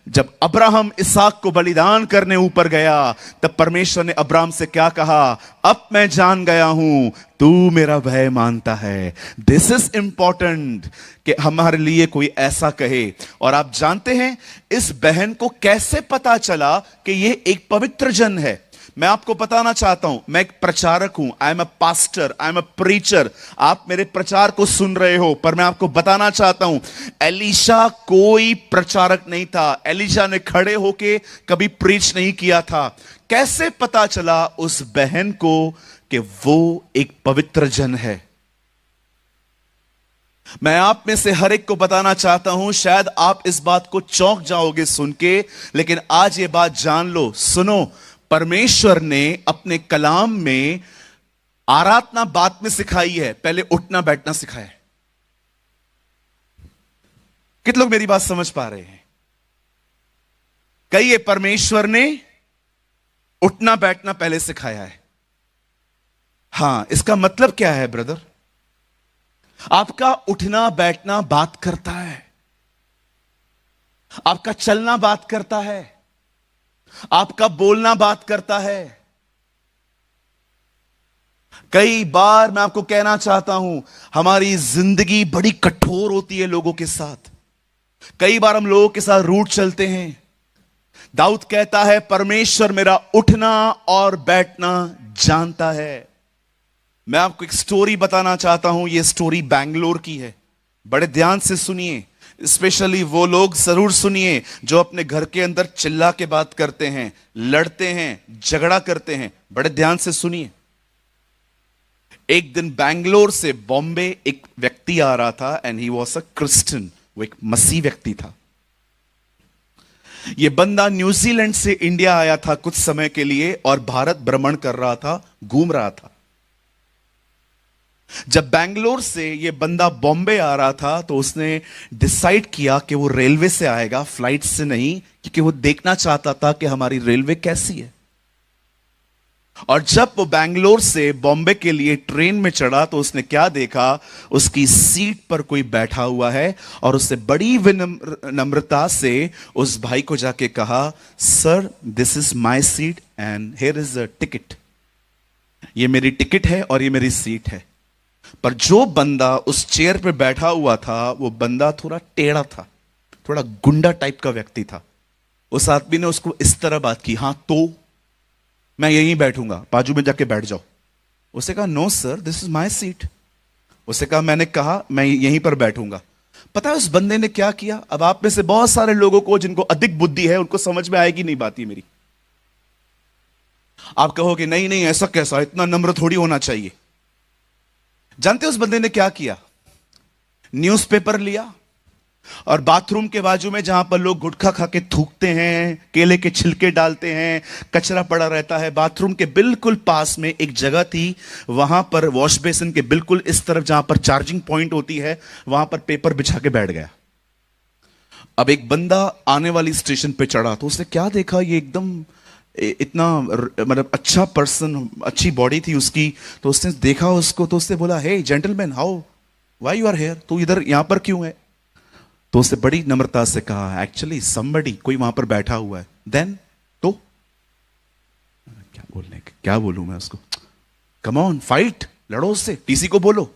A: जब अब्राहम इसहाक को बलिदान करने ऊपर गया, तब परमेश्वर ने अब्राहम से क्या कहा? अब मैं जान गया हूं तू मेरा भय मानता है। दिस इज इंपॉर्टेंट कि हमारे लिए कोई ऐसा कहे। और आप जानते हैं इस बहन को कैसे पता चला कि यह एक पवित्र जन है? मैं आपको बताना चाहता हूं, मैं एक प्रचारक हूं। I am a pastor, I am a preacher. आप मेरे प्रचार को सुन रहे हो, पर मैं आपको बताना चाहता हूं, एलीशा कोई प्रचारक नहीं था। एलीशा ने खड़े होके कभी प्रीच नहीं किया था। कैसे पता चला उस बहन को कि वो एक पवित्र जन है? मैं आप में से हर एक को बताना चाहता हूं, शायद आप इस बात को चौंक जाओगे सुन के, लेकिन आज ये बात जान लो। सुनो, परमेश्वर ने अपने कलाम में आराधना बात में सिखाई है, पहले उठना बैठना सिखाया है। कितने लोग मेरी बात समझ पा रहे हैं? कहिए, परमेश्वर ने उठना बैठना पहले सिखाया है। हां, इसका मतलब क्या है ब्रदर? आपका उठना बैठना बात करता है, आपका चलना बात करता है, आपका बोलना बात करता है। कई बार मैं आपको कहना चाहता हूं, हमारी जिंदगी बड़ी कठोर होती है लोगों के साथ। कई बार हम लोगों के साथ रूट चलते हैं। दाऊद कहता है, परमेश्वर मेरा उठना और बैठना जानता है। मैं आपको एक स्टोरी बताना चाहता हूं। यह स्टोरी बैंगलोर की है। बड़े ध्यान से सुनिए, स्पेशली वो लोग जरूर सुनिए जो अपने घर के अंदर चिल्ला के बात करते हैं, लड़ते हैं, झगड़ा करते हैं। बड़े ध्यान से सुनिए। एक दिन बैंगलोर से बॉम्बे एक व्यक्ति आ रहा था, and he was a Christian. वो एक मसीह व्यक्ति था। यह बंदा न्यूजीलैंड से इंडिया आया था कुछ समय के लिए, और भारत भ्रमण कर रहा था, घूम रहा था। जब बैंगलोर से यह बंदा बॉम्बे आ रहा था, तो उसने डिसाइड किया कि वो रेलवे से आएगा, फ्लाइट से नहीं, क्योंकि वो देखना चाहता था कि हमारी रेलवे कैसी है। और जब वो बैंगलोर से बॉम्बे के लिए ट्रेन में चढ़ा, तो उसने क्या देखा? उसकी सीट पर कोई बैठा हुआ है, और उससे बड़ी विनम्रता से उस भाई को जाके कहा, sir this is my seat and here is a ticket. ये मेरी टिकट है और ये मेरी सीट है। पर जो बंदा उस चेयर पे बैठा हुआ था, वो बंदा थोड़ा टेढ़ा था, थोड़ा गुंडा टाइप का व्यक्ति था। उस आदमी ने उसको इस तरह बात की, हां तो मैं यहीं बैठूंगा, बाजू में जाके बैठ जाओ। उसे कहा, no sir this is my seat. उसे कहा, मैंने कहा मैं यहीं पर बैठूंगा। पता है उस बंदे ने क्या किया? अब आप में से बहुत सारे लोगों को जिनको अधिक बुद्धि है, उनको समझ में आएगी नहीं बात ये मेरी। आप कहोगे नहीं नहीं ऐसा कैसा, इतना नम्र थोड़ी होना चाहिए। जानते उस बंदे ने क्या किया? न्यूज़पेपर लिया, और बाथरूम के बाजू में जहां पर लोग गुटखा खा के थूकते हैं, केले के छिलके डालते हैं, कचरा पड़ा रहता है, बाथरूम के बिल्कुल पास में एक जगह थी। वहां पर वॉश बेसिन के बिल्कुल इस तरफ जहां पर चार्जिंग पॉइंट होती है, वहां पर पेपर बिछा के बैठ गया। अब एक बंदा आने वाली स्टेशन पे चढ़ा, तो उसने क्या देखा? ये एकदम इतना मतलब अच्छा पर्सन, अच्छी बॉडी थी उसकी, तो उसने देखा उसको, तो उसने बोला, hey gentleman, how why you are here, तू इधर यहां पर क्यों है? तो उसने बड़ी नम्रता से कहा, एक्चुअली समबडी, कोई वहां पर बैठा हुआ है। देन तो क्या बोलूं मैं उसको, कम ऑन फाइट, लड़ो उससे, टीसी को बोलो।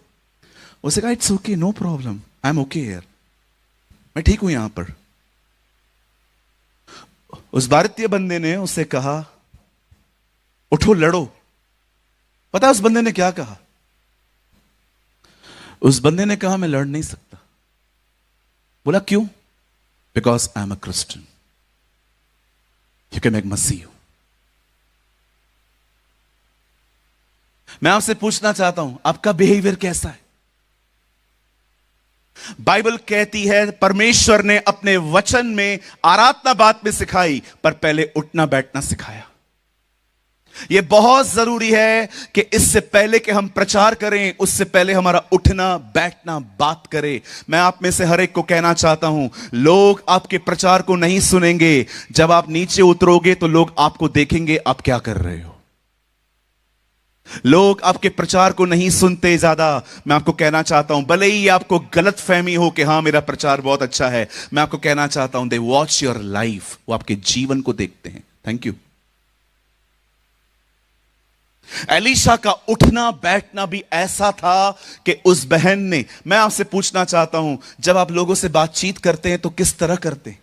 A: उसने कहा, it's okay, no problem, I am okay here, मैं ठीक हूं यहां पर। उस भारतीय बंदे ने उससे कहा, उठो लड़ो। पता है उस बंदे ने क्या कहा? उस बंदे ने कहा, मैं लड़ नहीं सकता। बोला क्यों? Because I am a Christian, क्योंकि मैं एक मसीह हूं। मैं आपसे पूछना चाहता हूं, आपका बिहेवियर कैसा है? बाइबल कहती है परमेश्वर ने अपने वचन में आराधना बात में सिखाई, पर पहले उठना बैठना सिखाया। यह बहुत जरूरी है कि इससे पहले कि हम प्रचार करें, उससे पहले हमारा उठना बैठना बात करें। मैं आप में से हर एक को कहना चाहता हूं, लोग आपके प्रचार को नहीं सुनेंगे। जब आप नीचे उतरोगे तो लोग आपको देखेंगे आप क्या कर रहे हो। लोग आपके प्रचार को नहीं सुनते ज्यादा। मैं आपको कहना चाहता हूं, भले ही आपको गलत फहमी हो कि हां मेरा प्रचार बहुत अच्छा है, मैं आपको कहना चाहता हूं, दे वॉच योर लाइफ, वो आपके जीवन को देखते हैं। Thank you. एलीशा का उठना बैठना भी ऐसा था कि उस बहन ने, मैं आपसे पूछना चाहता हूं, जब आप लोगों से बातचीत करते हैं तो किस तरह करते हैं?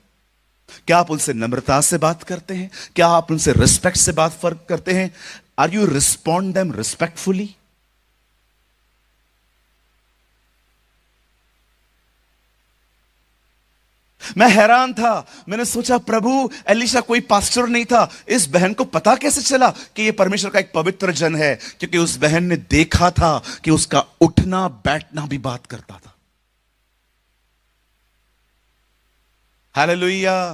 A: क्या आप उनसे नम्रता से बात करते हैं? क्या आप उनसे रिस्पेक्ट से बात फर्क करते हैं? Are you respond them respectfully? मैं हैरान था, मैंने सोचा प्रभु, एलीशा कोई पास्टर नहीं था, इस बहन को पता कैसे चला कि यह परमेश्वर का एक पवित्र जन है? क्योंकि उस बहन ने देखा था कि उसका उठना बैठना भी बात करता था। हालेलुया,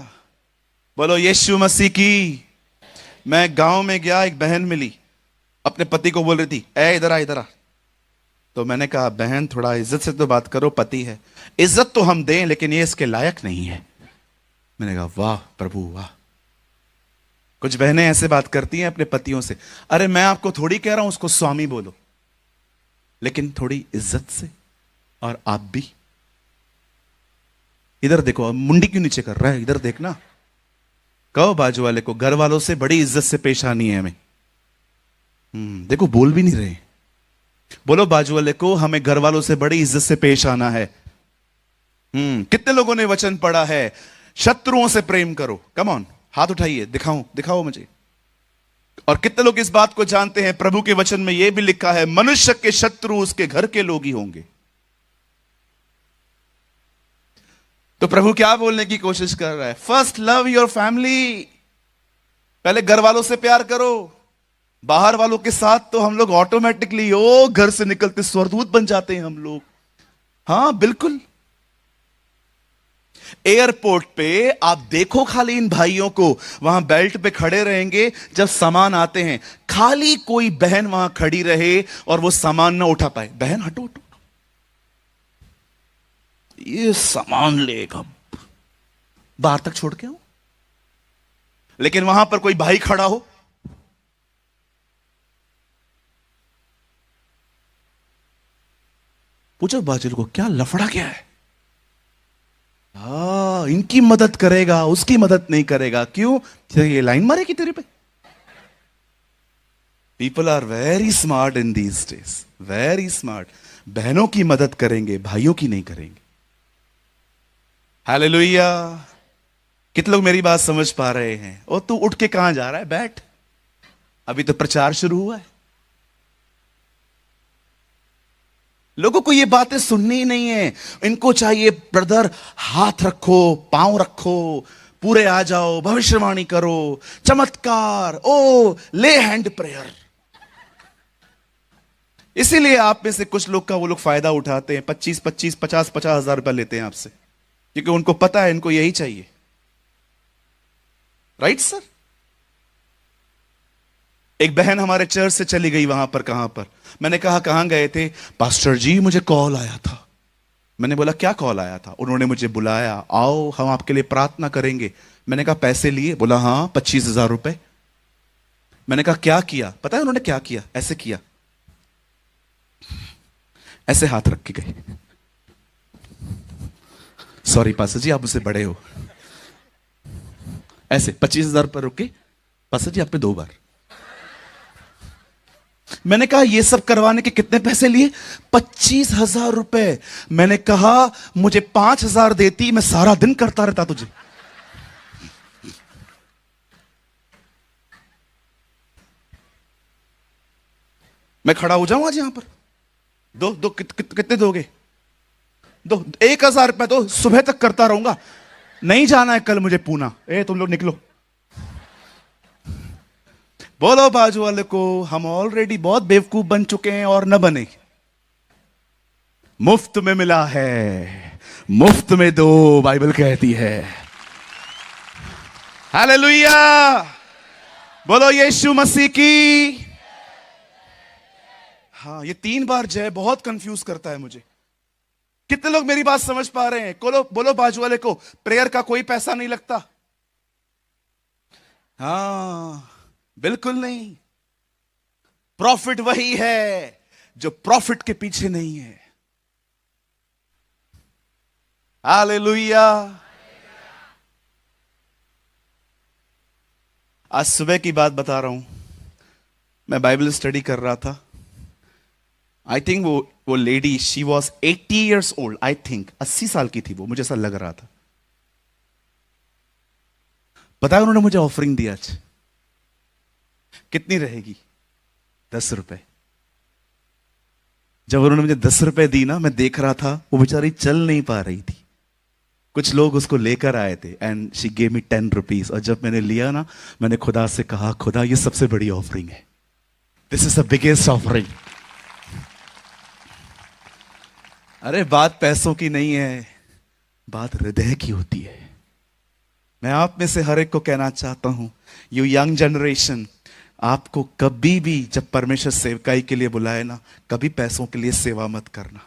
A: बोलो यीशु मसीह की। मैं गांव में गया, एक बहन मिली, अपने पति को बोल रही थी, ए इधर आ इधर आ। तो मैंने कहा, बहन थोड़ा इज्जत से तो बात करो, पति है। इज्जत तो हम दें लेकिन ये इसके लायक नहीं है। मैंने कहा, वाह प्रभु वाह। कुछ बहनें ऐसे बात करती हैं अपने पतियों से, अरे मैं आपको थोड़ी कह रहा हूं उसको स्वामी बोलो, लेकिन थोड़ी इज्जत से। और आप भी इधर देखो, मुंडी क्यों नीचे कर रहा है, इधर देखना। कहो बाजू वाले को, घर वालों से बड़ी इज्जत से पेश आनी है हमें। देखो बोल भी नहीं रहे। बोलो बाजू वाले को, हमें घर वालों से बड़ी इज्जत से पेश आना है। कितने लोगों ने वचन पढ़ा है, शत्रुओं से प्रेम करो? कम ऑन, हाथ उठाइए, दिखाओ मुझे। और कितने लोग इस बात को जानते हैं, प्रभु के वचन में यह भी लिखा है, मनुष्य के शत्रु उसके घर के लोग ही होंगे। तो प्रभु क्या बोलने की कोशिश कर रहा है? First love your family. पहले घर वालों से प्यार करो। बाहर वालों के साथ तो हम लोग ऑटोमेटिकली घर से निकलते स्वर्गदूत बन जाते हैं हम लोग। हां बिल्कुल। एयरपोर्ट पे आप देखो, खाली इन भाइयों को वहां बेल्ट पे खड़े रहेंगे, जब सामान आते हैं खाली कोई बहन वहां खड़ी रहे और वो सामान ना उठा पाए, बहन हटो हटो, ये सामान लेगा, बाहर तक छोड़ के आओ। लेकिन वहां पर कोई भाई खड़ा हो, पूछो बाजू को, क्या लफड़ा क्या है? इनकी मदद करेगा, उसकी मदद नहीं करेगा। क्यों? ये लाइन मारेगी तेरे पे। People are very smart in these days, very smart. बहनों की मदद करेंगे, भाइयों की नहीं करेंगे। हालेलुया। कितने लोग मेरी बात समझ पा रहे हैं? ओ तू उठ के कहां जा रहा है? बैठ, अभी तो प्रचार शुरू हुआ है। लोगों को ये बातें सुननी ही नहीं है। इनको चाहिए, ब्रदर हाथ रखो, पांव रखो, पूरे आ जाओ, भविष्यवाणी करो, चमत्कार, ओ ले हैंड प्रेयर। इसीलिए आप में से कुछ लोग का वो लोग फायदा उठाते हैं, 25-25, 50-50 हजार रुपया लेते हैं आपसे, क्योंकि उनको पता है इनको यही चाहिए। Right sir? एक बहन हमारे चर्च से चली गई, वहां पर कहां पर, मैंने कहा कहां गए थे? पास्टर जी मुझे कॉल आया था। मैंने बोला क्या कॉल आया था? उन्होंने मुझे बुलाया, आओ हम आपके लिए प्रार्थना करेंगे। मैंने कहा पैसे लिए? बोला हाँ 25,000 रुपए। मैंने कहा क्या किया? पता है उन्होंने क्या किया? ऐसे किया, ऐसे हाथ रख के गए। सॉरी पास्टर जी, आप मुझसे बड़े हो। ऐसे 25,000 पर रुके, पास्टर जी आपने 2 बार। मैंने कहा ये सब करवाने के कितने पैसे लिए? 25,000 रुपए। मैंने कहा मुझे 5,000 देती, मैं सारा दिन करता रहता तुझे। मैं खड़ा हो जाऊं आज यहां पर? दो कितने दोगे? 1,000 रुपए दो, सुबह तक करता रहूंगा। नहीं जाना है कल मुझे पूना। तुम लोग निकलो। बोलो बाजू वाले को, हम ऑलरेडी बहुत बेवकूफ बन चुके हैं और न बने। मुफ्त में मिला है, मुफ्त में दो, बाइबल कहती है। हालेलुया, बोलो यीशु मसीह की। हाँ, ये 3 बार जय बहुत कंफ्यूज करता है मुझे। कितने लोग मेरी बात समझ पा रहे हैं? बोलो बाजू वाले को, प्रेयर का कोई पैसा नहीं लगता। हाँ, बिल्कुल नहीं। प्रॉफिट वही है जो प्रॉफिट के पीछे नहीं है। हालेलुया। आज सुबह की बात बता रहा हूं। मैं बाइबल स्टडी कर रहा था। आई थिंक वो lady, she was 80 years old। I think 80 साल की थी वो, मुझे ऐसा लग रहा था। पता है उन्होंने मुझे ऑफरिंग दी आज। कितनी रहेगी? 10 रुपए। जब उन्होंने मुझे 10 रुपए दी ना, मैं देख रहा था वो बेचारी चल नहीं पा रही थी। कुछ लोग उसको लेकर आए थे and she gave me 10 rupees. और जब मैंने लिया ना, मैंने खुदा से कहा, खुदा ये सबसे बड़ी ऑफरिंग है। This is the biggest offering. अरे बात पैसों की नहीं है, बात हृदय की होती है। मैं आप में से हर एक को कहना चाहता हूं, यू यंग जनरेशन, आपको कभी भी जब परमेश्वर सेवकाई के लिए बुलाए ना, कभी पैसों के लिए सेवा मत करना,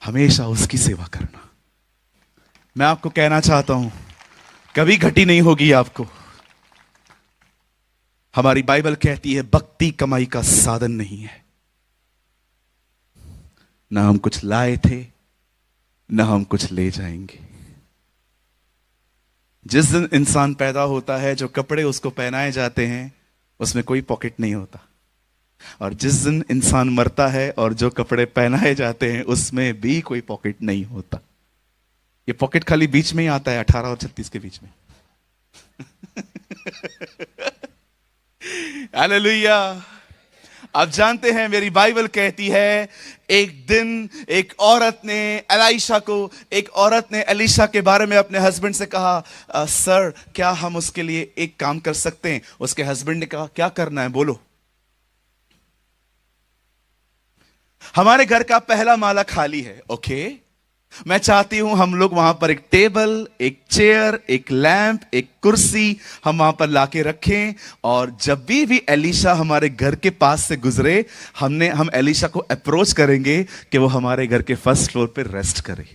A: हमेशा उसकी सेवा करना। मैं आपको कहना चाहता हूं, कभी घटी नहीं होगी आपको। हमारी बाइबल कहती है भक्ति कमाई का साधन नहीं है। ना हम कुछ लाए थे, ना हम कुछ ले जाएंगे। जिस दिन इंसान पैदा होता है, जो कपड़े उसको पहनाए जाते हैं उसमें कोई पॉकेट नहीं होता। और जिस दिन इंसान मरता है और जो कपड़े पहनाए जाते हैं उसमें भी कोई पॉकेट नहीं होता। ये पॉकेट खाली बीच में ही आता है, 18 और 36 के बीच में। हालेलुया। आप जानते हैं मेरी बाइबल कहती है, एक दिन एक औरत ने एलिशा के बारे में अपने हस्बैंड से कहा, सर क्या हम उसके लिए एक काम कर सकते हैं? उसके हस्बैंड ने कहा, क्या करना है बोलो। हमारे घर का पहला माला खाली है, ओके। मैं चाहती हूं हम लोग वहां पर एक टेबल, एक चेयर, एक लैंप, एक कुर्सी हम वहां पर लाके रखें, और जब भी एलिशा हमारे घर के पास से गुजरे, हम एलिशा को अप्रोच करेंगे कि वो हमारे घर के फर्स्ट फ्लोर पे रेस्ट करे।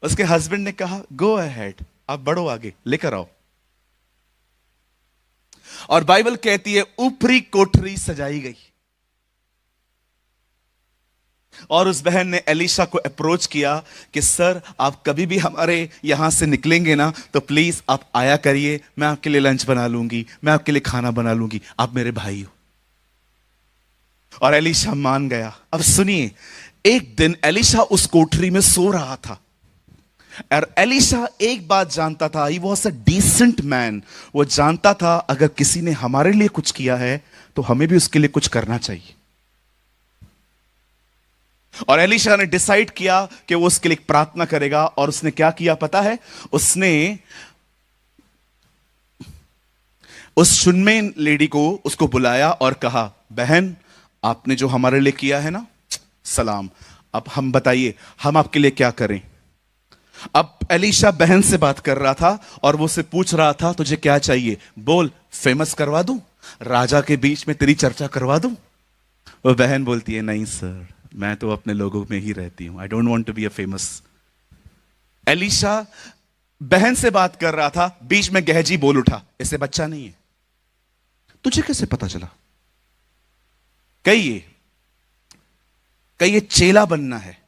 A: उसके हस्बैंड ने कहा, गो अहेड, आप बढ़ो आगे, लेकर आओ। और बाइबल कहती है ऊपरी कोठरी सजाई गई। और उस बहन ने एलिशा को अप्रोच किया कि सर आप कभी भी हमारे यहां से निकलेंगे ना, तो प्लीज आप आया करिए, मैं आपके लिए लंच बना लूंगी, मैं आपके लिए खाना बना लूंगी, आप मेरे भाई हो। और एलिशा मान गया। अब सुनिए, एक दिन एलिशा उस कोठरी में सो रहा था, और एलिशा एक बात जानता था, he was a decent man. वो जानता था अगर किसी ने हमारे लिए कुछ किया है तो हमें भी उसके लिए कुछ करना चाहिए। और एलिशा ने डिसाइड किया कि वो उसके लिए प्रार्थना करेगा। और उसने क्या किया पता है? उसने उस शुनमेन लेडी को उसको बुलाया और कहा, बहन आपने जो हमारे लिए किया है ना, सलाम, अब हम बताइए हम आपके लिए क्या करें। अब एलिशा बहन से बात कर रहा था और वो से पूछ रहा था, तुझे क्या चाहिए बोल, फेमस करवा दूं, राजा के बीच में तेरी चर्चा करवा दूं। वो बहन बोलती है, नहीं सर, मैं तो अपने लोगों में ही रहती हूं, I don't want to be a famous. Elisha बहन से बात कर रहा था, बीच में गहजी बोल उठा, इससे बच्चा नहीं है, तुझे कैसे पता चला? कहिए, कहिए चेला बनना है,